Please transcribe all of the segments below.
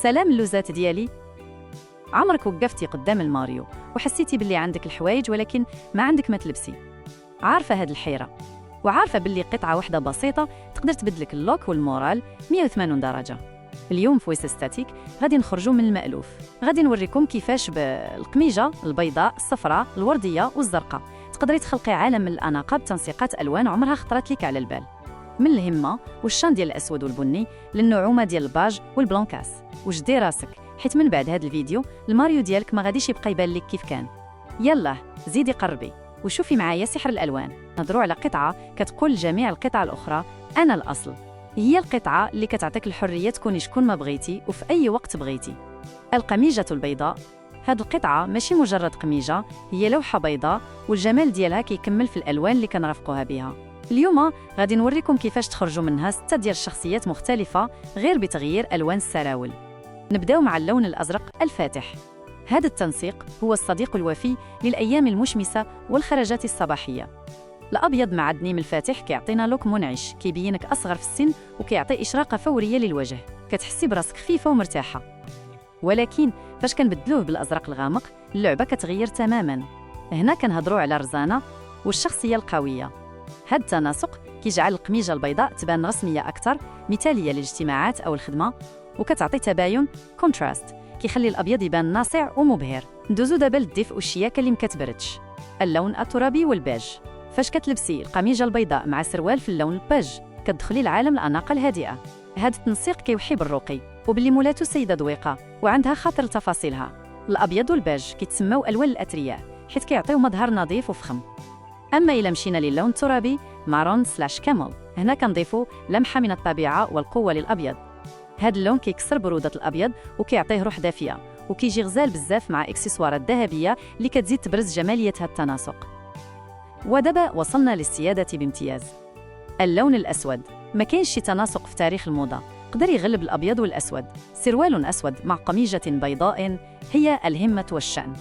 سلام اللوزات ديالي. عمرك وقفتي قدام الماريو وحسيتي باللي عندك الحوايج ولكن ما عندك ما تلبسي؟ عارفة هاد الحيرة، وعارفة باللي قطعة واحدة بسيطة تقدر تبدلك اللوك والمورال 180 درجة. اليوم في ويسستاتيك غادي نخرجوا من المألوف، غادي نوريكم كيفاش بالقميجة البيضاء، الصفراء، الوردية والزرقاء تقدري تخلقي عالم من الأناقة بتنسيقات ألوان عمرها خطرت لك على البال. من الهمة والشان ديال الأسود والبني للنعومة ديال الباج والبلانكاس. وجدي راسك، حيت من بعد هذا الفيديو الماريو ديالك ما غاديش يبقى يبان لك كيف كان. يلا زيدي قربي وشوفي معايا سحر الألوان. نهضروا على قطعة كتقول لجميع القطع الأخرى أنا الأصل. هي القطعة اللي كتعطيك الحرية تكوني شكون ما بغيتي وفي أي وقت بغيتي. القميجة البيضاء. هاد القطعة ماشي مجرد قميجة، هي لوحة بيضاء والجمال ديالها كيكمل في الألوان اللي كنرافقوها بها. اليوم غادي نوريكم كيفاش تخرجوا منها 6 ديال الشخصيات مختلفة غير بتغيير ألوان السراول. نبداو مع اللون الأزرق الفاتح. هذا التنسيق هو الصديق الوفي للأيام المشمسة والخرجات الصباحية. الأبيض مع الدنيم الفاتح كيعطينا لوك منعش، كيبينك أصغر في السن وكيعطي إشراقة فورية للوجه، كتحسي براسك خفيفة ومرتاحة. ولكن فاش كنبدلوه بالأزرق الغامق اللعبة كتغير تماماً. هنا كنهضروا على الرزانة والشخصية القوية. هذا التناسق كيجعل القميجة البيضاء تبان رسمية أكثر، مثالية للاجتماعات أو الخدمة، وكتعطي تباين كونتراست كيخلي الأبيض يبان ناصع ومبهر. ندوزو دابا للدفء والشياكة اللي مكتبردش. اللون الترابي والبيج. فاش كتلبسي القميجة البيضاء مع سروال في اللون البيج كتدخلي لعالم الأناقة الهادئة. هذا التنسيق كيوحي بالرقي وباللي مولاتو سيدة ذويقة وعندها خاطر لتفاصيلها. الأبيض والبيج كيتسموا ألوان الأثرياء حيت كيعطيو مظهر نظيف وفخم. أما إلا مشينا للون الترابي مارون سلاش كامل، هنا كنضيفوا لمحة من الطبيعة والقوة للأبيض. هاد اللون كيكسر برودة الأبيض وكيعطيه روح دافية، وكيجي غزال بزاف مع إكسسوارات ذهبية اللي كتزيد تبرز جمالية هاد التناسق. ودابا وصلنا للسيادة بامتياز. اللون الأسود. ما كاينش شي تناسق في تاريخ الموضة قدر يغلب الأبيض والأسود. سروال أسود مع قميجة بيضاء هي الهمة والشأن.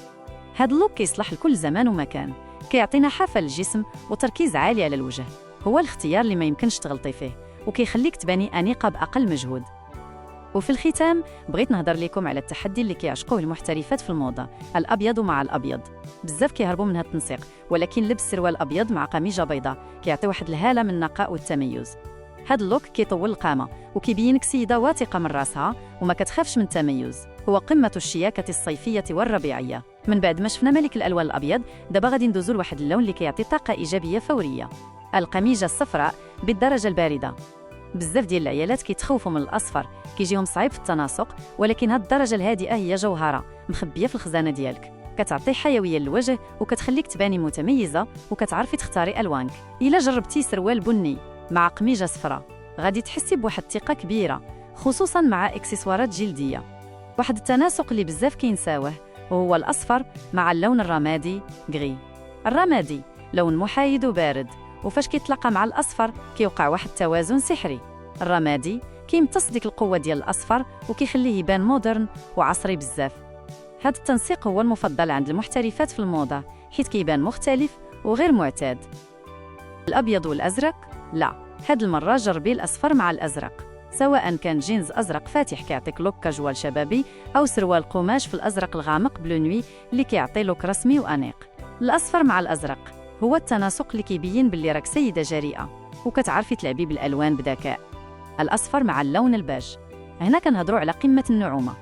هاد اللوك كيصلح لكل زمان ومكان، كيعطينا حافة للجسم وتركيز عالي على الوجه. هو الاختيار اللي ما يمكنش تغلطي فيه وكيخليك تباني أنيقة بأقل مجهود. وفي الختام بغيت نهضر لكم على التحدي اللي كيعشقوه المحترفات في الموضة، الأبيض مع الأبيض. بزاف كيهربوا من هذا التنسيق، ولكن لبس سروال أبيض مع قميجة بيضاء كيعطي واحد الهالة من النقاء والتميز. هذا اللوك كيطول القامة وكيبينك سيدة واثقة من راسها وما كتخافش من التميز. هو قمة الشياكة الصيفية والربيعية. من بعد ما شفنا ملك الألوان الأبيض، دابا غادي ندوزو لواحد اللون اللي كيعطي طاقة إيجابية فورية. القميجة الصفراء بالدرجة الباردة. بزاف ديال العيالات كيتخوفوا من الأصفر، كيجيهم صعيب في التناسق، ولكن هاد الدرجة الهادئة هي جوهرة مخبية في الخزانة ديالك، كتعطي حيوية للوجه وكتخليك تباني متميزة وكتعرفي تختاري ألوانك. إلا جربتي سروال بني مع قميجة صفراء غادي تحسي بواحد الثقة كبيرة، خصوصاً مع إكسسوارات جلدية. واحد التناسق اللي بزاف كينساوه وهو الأصفر مع اللون الرمادي غري. الرمادي لون محايد وبارد، وفاش كيتلاقى مع الأصفر كيوقع واحد التوازن سحري. الرمادي كيمتص ديك القوة ديال الأصفر وكيخليه يبان مودرن وعصري بزاف. هذا التنسيق هو المفضل عند المحترفات في الموضة حيت كيبان مختلف وغير معتاد. الأبيض والأزرق؟ لا، هاد المرة جربي الأصفر مع الأزرق، سواء كان جينز أزرق فاتح كيعطيك لوك كاجوال شبابي أو سروال قماش في الأزرق الغامق بلو نوي اللي كيعطي لوك رسمي وأنيق. الأصفر مع الأزرق هو التناسق اللي كيبين باللي راك سيدة جريئة وكتعرفي تلعبي بالألوان بذكاء. الأصفر مع اللون الباج. هنا كنهضروا على قمة النعومة.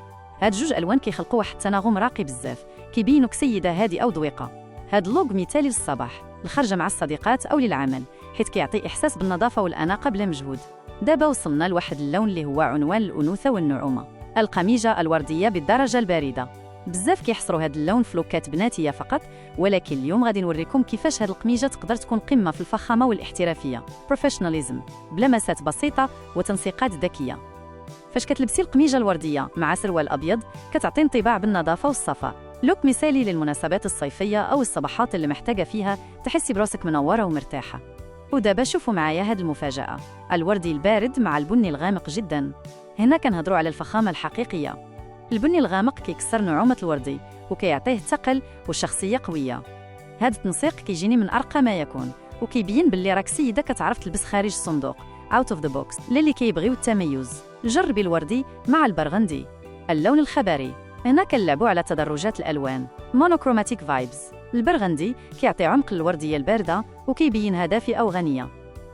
هاد جوج ألوان كيخلقوا واحد التناغم راقي بزاف، كيبينوك سيدة هادئة وذويقة. هاد اللوك مثالي للصباح، الخرجة مع الصديقات أو للعمل، حيت كيعطي إحساس بالنظافة والأناقة بلا مجهود. دابا وصلنا لواحد اللون اللي هو عنوان الأنوثة والنعومة، القميجة الوردية بالدرجة الباردة. بزاف كيحصروا هاد اللون في لوكات بناتية فقط، ولكن اليوم غادي نوريكم كيفاش هاد القميجة تقدر تكون قمة في الفخامة والاحترافية، بروفيشناليزم، بلمسات بسيطة وتنسيقات ذكية. فاش كتلبسي القميجة الوردية مع سروال أبيض كتعطي انطباع بالنظافة والصفاء. لوك مثالي للمناسبات الصيفية أو الصباحات اللي محتاجة فيها تحسي براسك منورة ومرتاحة. ودابا شوفوا معايا هاد المفاجأة، الوردي البارد مع البني الغامق جدا. هنا كنهضروا على الفخامة الحقيقية. البني الغامق كيكسر نعومة الوردي وكيعطيه ثقل وشخصية قوية. هاد التنسيق كيجيني من أرقى ما يكون وكيبين باللي راك سيدة كتعرف تلبس خارج الصندوق، out of the box، للي كيبغيو التميز. جربي الوردي مع البرغندي. اللون الخبري، هنا كنلعبوا على تدرجات الألوان مونوكروماتيك فايبز. البرغندي كيعطي عمق للوردية الباردة وكيبينها دافئة وغنية.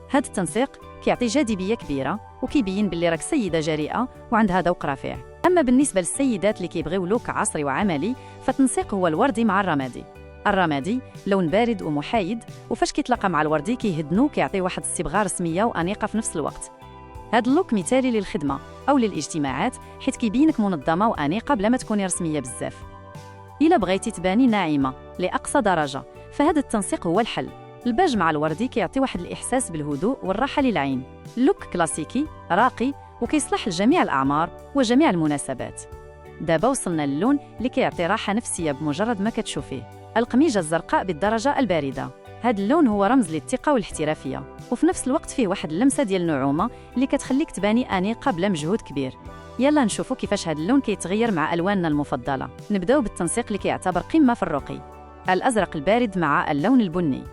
هذا التنسيق كيعطي جاذبية كبيرة وكيبين باللي راك سيدة جريئة وعندها ذوق رفيع. أما بالنسبة للسيدات اللي كيبغيو لوك عصري وعملي، فالتنسيق هو الوردي مع الرمادي. الرمادي لون بارد ومحايد، وفاش كيتلاقى مع الوردي كيهدنو كيعطي واحد الصبغة رسمية وأنيقة في نفس الوقت. هاد اللوك مثالي للخدمة أو للاجتماعات، حيت كيبينك منظمة وأنيقة بلا ما تكوني رسمية بزاف. إلا بغيتي تباني ناعمة لأقصى درجة، فهذا التنسيق هو الحل. الباج مع الوردي كيعطي واحد الإحساس بالهدوء والراحة للعين. لوك كلاسيكي راقي وكيصلح لجميع الأعمار وجميع المناسبات. دابا وصلنا للون اللي كيعطي راحة نفسية بمجرد ما كتشوفيه، القميجة الزرقاء بالدرجة الباردة. هاد اللون هو رمز للثقة والاحترافية، وفي نفس الوقت فيه واحد اللمسة ديال النعومة اللي كتخليك تباني أنيقة بلا مجهود كبير. يلا نشوفوا كيفاش هاد اللون كيتغير مع ألواننا المفضلة. نبداو بالتنسيق اللي كيعتبر قمة في الرقي، الأزرق البارد مع اللون البني.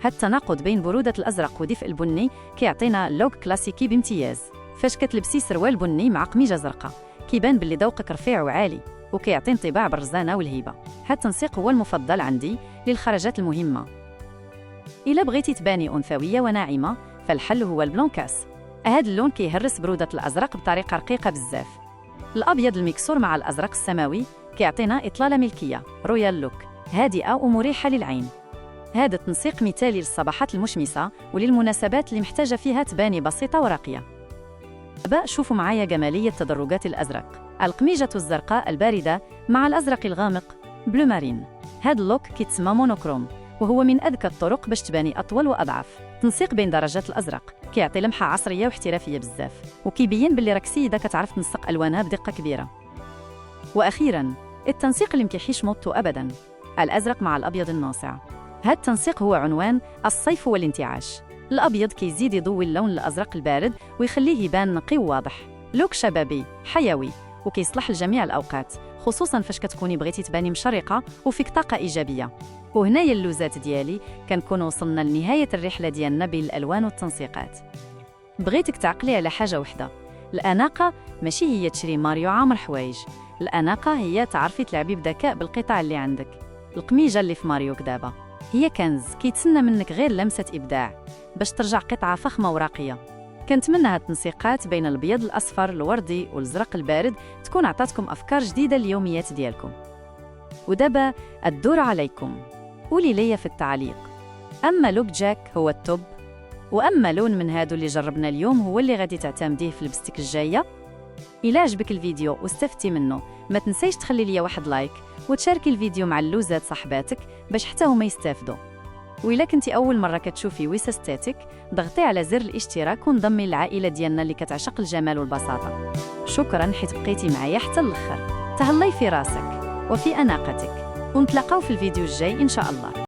هاد التناقض بين برودة الأزرق ودفء البني كيعطينا لوك كلاسيكي بامتياز. فاش كتلبسي سروال بني مع قميجة زرقاء، كيبان باللي ذوقك رفيع وعالي وكيعطي انطباع بالرزانة والهيبة. هاد التنسيق هو المفضل عندي للخرجات المهمة. إلا بغيتي تباني أنثوية وناعمة، فالحل هو البلونكاس. هاد اللون كيهرس برودة الأزرق بطريقة رقيقة بزاف. الأبيض المكسور مع الأزرق السماوي كيعطينا إطلالة ملكية رويال لوك، هادئة ومريحة للعين. هذا التنسيق مثالي للصباحات المشمسة وللمناسبات اللي محتاجة فيها تباني بسيطة وراقية. دابا شوفوا معايا جمالية تدرجات الأزرق. القميجة الزرقاء الباردة مع الأزرق الغامق بلو مارين. هاد اللوك كيتسمى مونوكروم، وهو من أذكى الطرق باش تباني أطول وأضعف. تنسيق بين درجات الأزرق كيعطي لمحة عصرية واحترافية بزاف، وكيبين باللي راك سيدة كتعرف تنسق ألوانها بدقة كبيرة. وأخيراً، التنسيق اللي مكيحيش موضته أبداً، الأزرق مع الأبيض الناصع. هاد التنسيق هو عنوان الصيف والانتعاش. الأبيض كيزيد يضوي اللون الأزرق البارد ويخليه يبان نقي وواضح. لوك شبابي حيوي وكيصلح لجميع الأوقات، خصوصاً فاش كتكوني بغيتي تباني مشرقة وفيك طاقة إيجابية. وهنايا اللوزات ديالي كنكون وصلنا لنهاية الرحلة ديالنا بين الألوان والتنسيقات. بغيتك تعقلي على حاجة وحدة، الأناقة ماشي هي تشري ماريو عامر حوايج، الأناقة هي تعرفي تلعبي بذكاء بالقطع اللي عندك. القميجة اللي في ماريو دابا هي كنز كيتسنى منك غير لمسة إبداع باش ترجع قطعة فخمة وراقية. كنتمنى هاد التنسيقات بين الأبيض الأصفر الوردي والأزرق البارد تكون عطاتكم أفكار جديدة لليوميات ديالكم. ودابا الدور عليكم، قولي لي في التعليق، أما لوك جاك هو التوب، وأما لون من هادو اللي جربنا اليوم هو اللي غادي تعتمديه في لبستك الجاية. إلا عجبك الفيديو واستفدتي منه، ما تنسيش تخلي لي واحد لايك وتشاركي الفيديو مع اللوزات صاحباتك باش حتى هما يستافدوا. وإلا كنتي أول مرة كتشوفي ويس استاتيك، ضغطي على زر الاشتراك وانضمي للعائلة ديالنا اللي كتعشق الجمال والبساطة. شكرا حيت بقيتي معايا حتى الآخر. تهلاي في راسك وفي أناقتك، ونتلاقاو في الفيديو الجاي إن شاء الله.